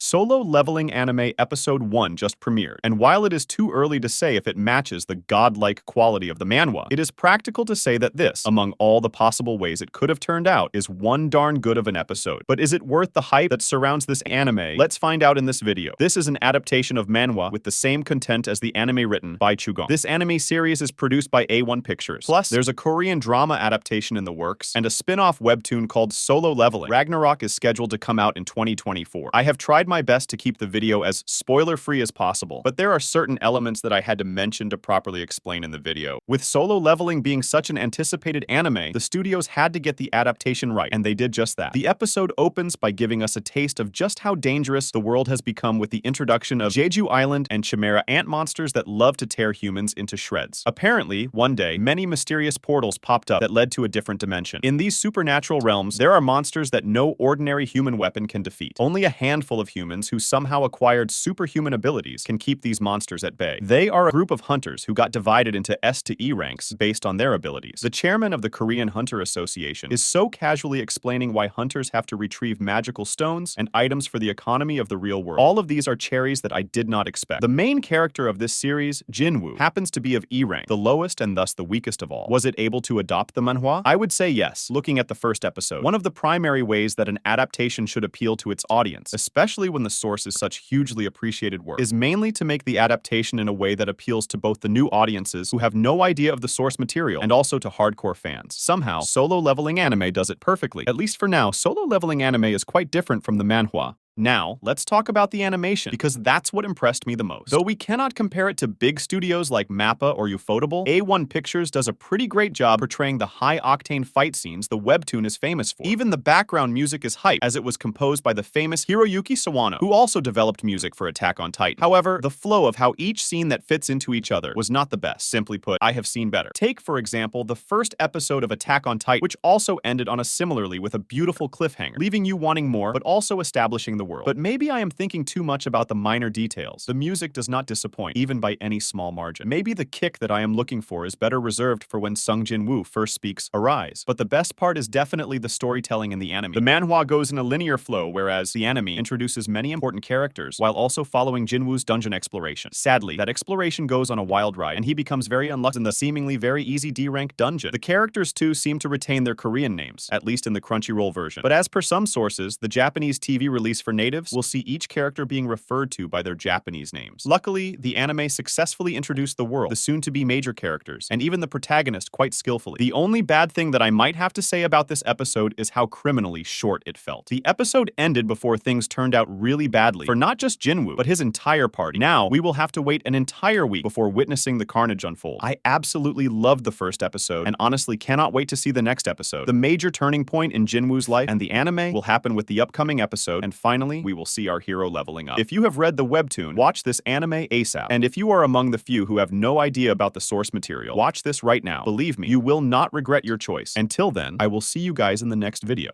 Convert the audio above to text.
Solo Leveling Anime Episode 1 just premiered, and while it is too early to say if it matches the godlike quality of the manhwa, it is practical to say that this, among all the possible ways it could have turned out, is one darn good of an episode. But is it worth the hype that surrounds this anime? Let's find out in this video. This is an adaptation of manhwa with the same content as the anime written by Chugong. This anime series is produced by A1 Pictures. Plus, there's a Korean drama adaptation in the works, and a spin-off webtoon called Solo Leveling. Ragnarok is scheduled to come out in 2024. I have tried my best to keep the video as spoiler-free as possible, but there are certain elements that I had to mention to properly explain in the video. With Solo Leveling being such an anticipated anime, the studios had to get the adaptation right, and they did just that. The episode opens by giving us a taste of just how dangerous the world has become with the introduction of Jeju Island and chimera ant monsters that love to tear humans into shreds. Apparently, one day, many mysterious portals popped up that led to a different dimension. In these supernatural realms, there are monsters that no ordinary human weapon can defeat. Only a handful of humans who somehow acquired superhuman abilities can keep these monsters at bay. They are a group of hunters who got divided into S to E ranks based on their abilities. The chairman of the Korean Hunter Association is so casually explaining why hunters have to retrieve magical stones and items for the economy of the real world. All of these are cherries that I did not expect. The main character of this series, Jinwoo, happens to be of E rank, the lowest and thus the weakest of all. Was it able to adopt the manhwa? I would say yes, looking at the first episode. One of the primary ways that an adaptation should appeal to its audience, especially when the source is such hugely appreciated work, is mainly to make the adaptation in a way that appeals to both the new audiences who have no idea of the source material and also to hardcore fans. Somehow, Solo Leveling Anime does it perfectly. At least for now, Solo Leveling Anime is quite different from the manhwa. Now, let's talk about the animation, because that's what impressed me the most. Though we cannot compare it to big studios like MAPPA or Ufotable, A1 Pictures does a pretty great job portraying the high-octane fight scenes the webtoon is famous for. Even the background music is hype, as it was composed by the famous Hiroyuki Sawano, who also developed music for Attack on Titan. However, the flow of how each scene that fits into each other was not the best. Simply put, I have seen better. Take, for example, the first episode of Attack on Titan, which also ended on a similarly with a beautiful cliffhanger, leaving you wanting more, but also establishing the world. But maybe I am thinking too much about the minor details. The music does not disappoint, even by any small margin. Maybe the kick that I am looking for is better reserved for when Sung Jinwoo first speaks Arise. But the best part is definitely the storytelling in the anime. The manhwa goes in a linear flow, whereas the anime introduces many important characters, while also following Jinwoo's dungeon exploration. Sadly, that exploration goes on a wild ride, and he becomes very unlucky in the seemingly very easy D-rank dungeon. The characters, too, seem to retain their Korean names, at least in the Crunchyroll version. But as per some sources, the Japanese TV release for natives will see each character being referred to by their Japanese names. Luckily, the anime successfully introduced the world, the soon-to-be major characters, and even the protagonist quite skillfully. The only bad thing that I might have to say about this episode is how criminally short it felt. The episode ended before things turned out really badly for not just Jinwoo, but his entire party. Now, we will have to wait an entire week before witnessing the carnage unfold. I absolutely loved the first episode, and honestly cannot wait to see the next episode. The major turning point in Jinwoo's life and the anime will happen with the upcoming episode, and finally, we will see our hero leveling up. If you have read the webtoon, watch this anime ASAP. And if you are among the few who have no idea about the source material, watch this right now. Believe me, you will not regret your choice. Until then, I will see you guys in the next video.